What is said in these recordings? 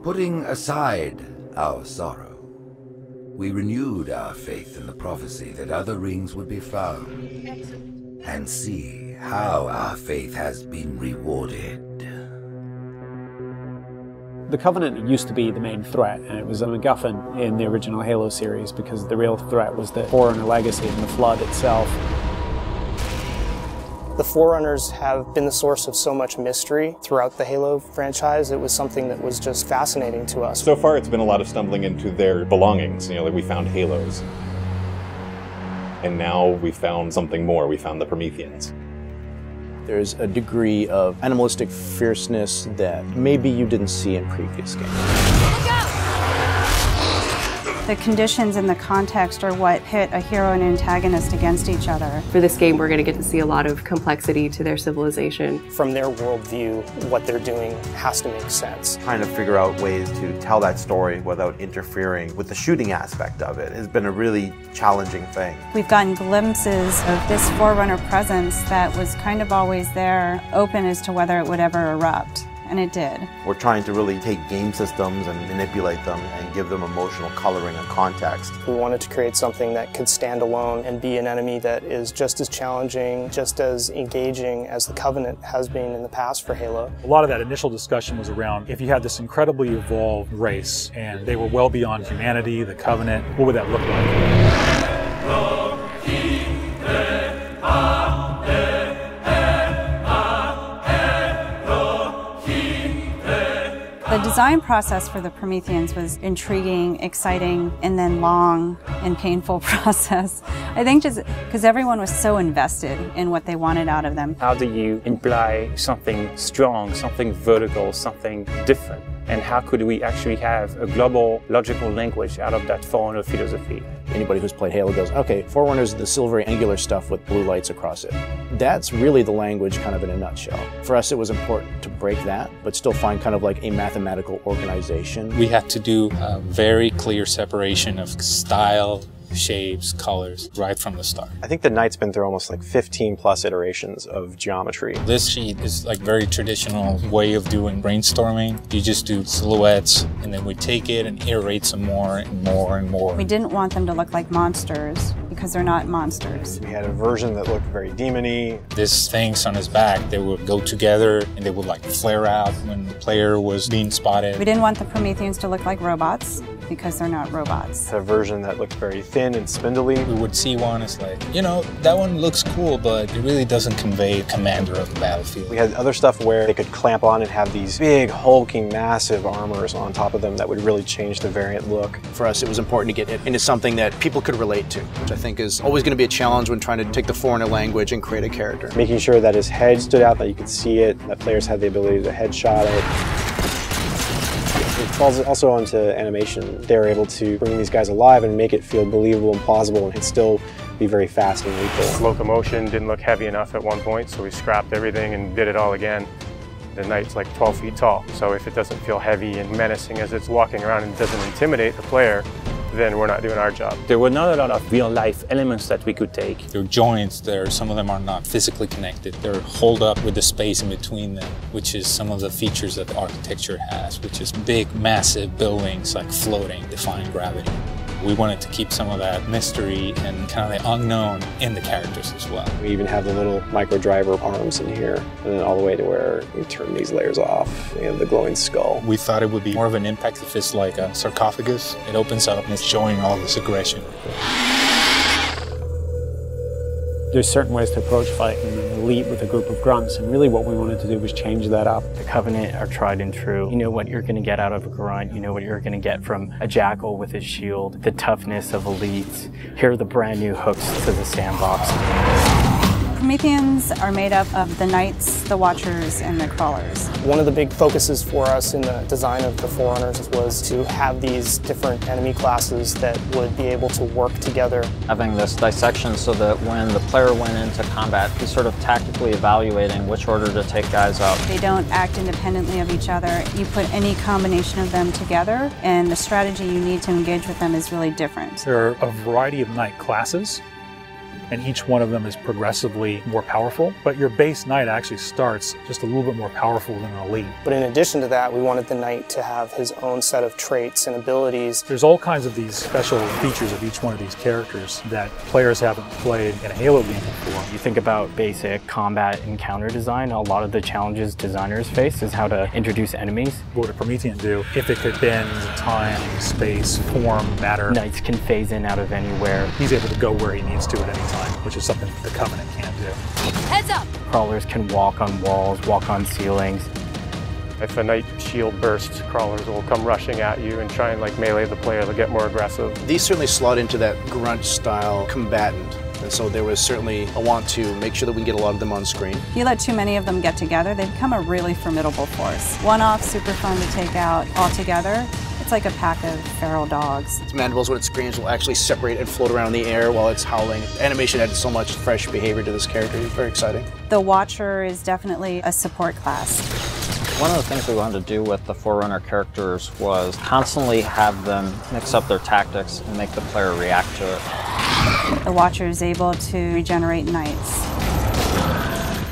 Putting aside our sorrow, we renewed our faith in the prophecy that other rings would be found, and see how our faith has been rewarded. The Covenant used to be the main threat, and it was a MacGuffin in the original Halo series because the real threat was the Forerunner legacy and the Flood itself. The Forerunners have been the source of so much mystery throughout the Halo franchise. It was something that was just fascinating to us. So far it's been a lot of stumbling into their belongings. Like we found Halos. And now we found something more. We found the Prometheans. There's a degree of animalistic fierceness that maybe you didn't see in previous games. The conditions and the context are what pit a hero and antagonist against each other. For this game, we're going to get to see a lot of complexity to their civilization. From their worldview, what they're doing has to make sense. Trying to figure out ways to tell that story without interfering with the shooting aspect of it has been a really challenging thing. We've gotten glimpses of this Forerunner presence that was kind of always there, open as to whether it would ever erupt. And it did. We're trying to really take game systems and manipulate them and give them emotional coloring and context. We wanted to create something that could stand alone and be an enemy that is just as challenging, just as engaging as the Covenant has been in the past for Halo. A lot of that initial discussion was around if you had this incredibly evolved race and they were well beyond humanity, the Covenant, what would that look like? The design process for the Prometheans was intriguing, exciting, and then long and painful process. I think just because everyone was so invested in what they wanted out of them. How do you imply something strong, something vertical, something different? And how could we actually have a global logical language out of that Forerunner philosophy? Anybody who's played Halo goes, okay, Forerunners is the silvery angular stuff with blue lights across it. That's really the language kind of in a nutshell. For us it was important to break that, but still find kind of like a mathematical organization. We had to do a very clear separation of style, shapes, colors, right from the start. I think the Knight's been through almost like 15 plus iterations of geometry. This sheet is like very traditional way of doing brainstorming. You just do silhouettes and then we take it and iterate some more and more and more. We didn't want them to look like monsters because they're not monsters. We had a version that looked very demon-y. These things on his back, they would go together and they would like flare out when the player was being spotted. We didn't want the Prometheans to look like robots because they're not robots. A version that looked very thin and spindly. We would see one, it's like, you know, that one looks cool, but it really doesn't convey commander of the battlefield. We had other stuff where they could clamp on and have these big, hulking, massive armors on top of them that would really change the variant look. For us, it was important to get it into something that people could relate to, which I think is always going to be a challenge when trying to take the Forerunner language and create a character. Making sure that his head stood out, that you could see it, that players had the ability to headshot it. It falls also onto animation. They're able to bring these guys alive and make it feel believable and plausible and still be very fast and lethal. Locomotion didn't look heavy enough at one point, so we scrapped everything and did it all again. The Knight's like 12 feet tall, so if it doesn't feel heavy and menacing as it's walking around and doesn't intimidate the player, then we're not doing our job. There were not a lot of real-life elements that we could take. There are joints there, some of them are not physically connected. They're holed up with the space in between them, which is some of the features that the architecture has, which is big, massive buildings like floating, defying gravity. We wanted to keep some of that mystery and kind of the unknown in the characters as well. We even have the little micro driver arms in here, and then all the way to where we turn these layers off. We have the glowing skull. We thought it would be more of an impact if it's like a sarcophagus. It opens up and it's showing all this aggression. There's certain ways to approach fighting an elite with a group of grunts, and really what we wanted to do was change that up. The Covenant are tried and true. You know what you're going to get out of a grunt, you know what you're going to get from a jackal with his shield, the toughness of elites. Here are the brand new hooks to the sandbox. Prometheans are made up of the Knights, the Watchers, and the Crawlers. One of the big focuses for us in the design of the Forerunners was to have these different enemy classes that would be able to work together. Having this dissection so that when the player went into combat, he's sort of tactically evaluating which order to take guys out. They don't act independently of each other. You put any combination of them together, and the strategy you need to engage with them is really different. There are a variety of Knight classes. and each one of them is progressively more powerful, but your base knight actually starts just a little bit more powerful than an elite. But in addition to that, we wanted the knight to have his own set of traits and abilities. There's all kinds of these special features of each one of these characters that players haven't played in a Halo game before. You think about basic combat and counter design, a lot of the challenges designers face is how to introduce enemies. What would a Promethean do if it could bend time, space, form, matter? Knights can phase in out of anywhere. He's able to go where he needs to at any time, which is something the Covenant can't do. Heads up! Crawlers can walk on walls, walk on ceilings. If a knight shield bursts, crawlers will come rushing at you and try and like melee the player. They'll get more aggressive. These certainly slot into that grunt style combatant. And so there was certainly a want to make sure that we can get a lot of them on screen. If you let too many of them get together, they become a really formidable force. One-off, super fun to take out. All together, it's like a pack of feral dogs. Its mandibles, when it screams, will actually separate and float around in the air while it's howling. Animation added so much fresh behavior to this character. It's very exciting. The Watcher is definitely a support class. One of the things we wanted to do with the Forerunner characters was constantly have them mix up their tactics and make the player react to it. The Watcher is able to regenerate knights.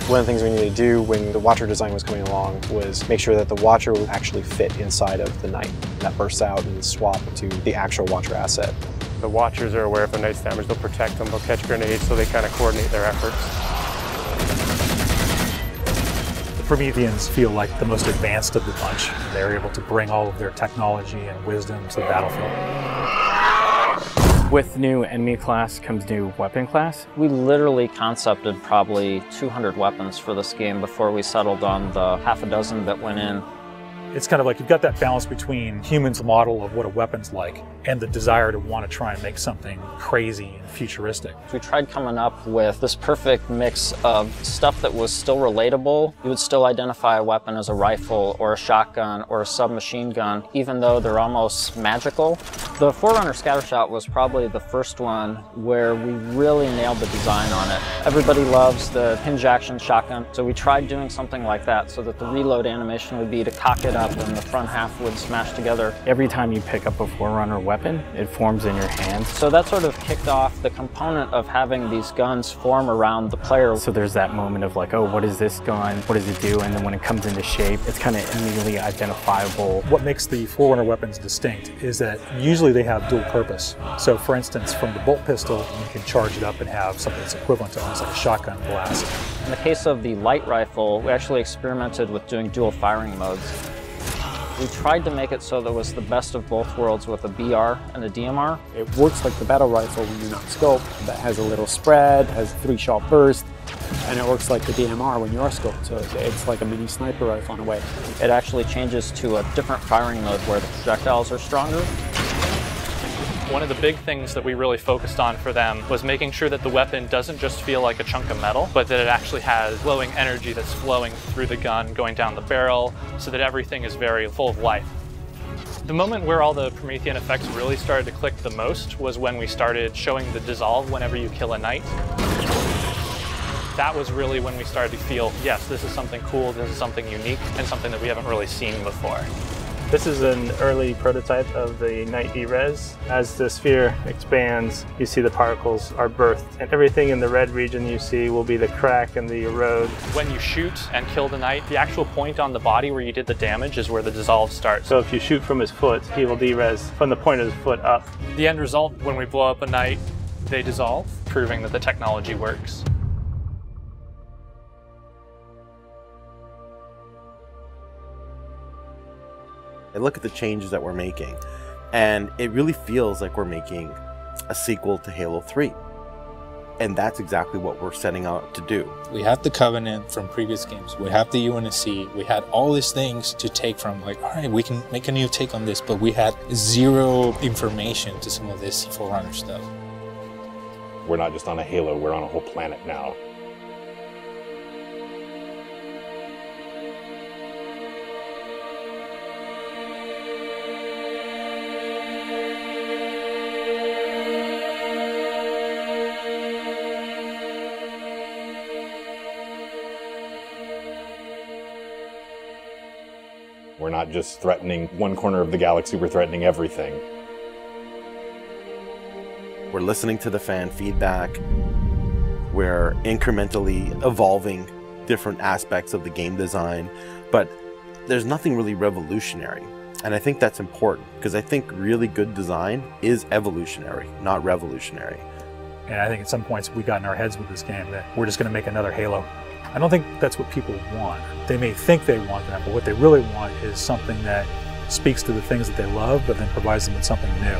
One of the things we needed to do when the Watcher design was coming along was make sure that the Watcher would actually fit inside of the Knight. That bursts out and swap to the actual Watcher asset. The Watchers are aware if a knight's damaged, they'll protect them, they'll catch grenades, so they kind of coordinate their efforts. The Prometheans feel like the most advanced of the bunch. They're able to bring all of their technology and wisdom to the battlefield. With new enemy class comes new weapon class. We literally concepted probably 200 weapons for this game before we settled on the half a dozen that went in. It's kind of like you've got that balance between humans' model of what a weapon's like and the desire to want to try and make something crazy and futuristic. We tried coming up with this perfect mix of stuff that was still relatable. You would still identify a weapon as a rifle or a shotgun or a submachine gun, even though they're almost magical. The Forerunner Scattershot was probably the first one where we really nailed the design on it. Everybody loves the hinge action shotgun, so we tried doing something like that so that the reload animation would be to cock it up and the front half would smash together. Every time you pick up a Forerunner weapon, it forms in your hand. So that sort of kicked off the component of having these guns form around the player. So there's that moment of like, oh, what is this gun? What does it do? And then when it comes into shape, it's kind of immediately identifiable. What makes the Forerunner weapons distinct is that usually they have dual purpose. So for instance, from the bolt pistol, you can charge it up and have something that's equivalent to almost like a shotgun blast. In the case of the light rifle, we actually experimented with doing dual firing modes. We tried to make it so there was the best of both worlds with a BR and a DMR. It works like the battle rifle when you're not scoped. That has a little spread, has 3-shot burst, and it works like the DMR when you are scoped. So it's like a mini sniper rifle in a way. It actually changes to a different firing mode where the projectiles are stronger. One of the big things that we really focused on for them was making sure that the weapon doesn't just feel like a chunk of metal, but that it actually has glowing energy that's flowing through the gun, going down the barrel, so that everything is very full of life. The moment where all the Promethean effects really started to click the most was when we started showing the dissolve whenever you kill a knight. That was really when we started to feel, yes, this is something cool, this is something unique, and something that we haven't really seen before. This is an early prototype of the Knight E-Res. As the sphere expands, you see the particles are birthed, and everything in the red region you see will be the crack and the erode. When you shoot and kill the knight, the actual point on the body where you did the damage is where the dissolve starts. So if you shoot from his foot, he will de-res from the point of his foot up. The end result, when we blow up a knight, they dissolve, proving that the technology works. I look at the changes that we're making, and it really feels like we're making a sequel to Halo 3. And that's exactly what we're setting out to do. We have the Covenant from previous games. We have the UNSC. We had all these things to take from, like, all right, we can make a new take on this, but we had zero information to some of this Forerunner stuff. We're not just on a Halo, we're on a whole planet now. We're not just threatening one corner of the galaxy, we're threatening everything. We're listening to the fan feedback. We're incrementally evolving different aspects of the game design, but there's nothing really revolutionary. And I think that's important, because I think really good design is evolutionary, not revolutionary. And I think at some points we got in our heads with this game that we're just going to make another Halo. I don't think that's what people want. They may think they want that, but what they really want is something that speaks to the things that they love, but then provides them with something new.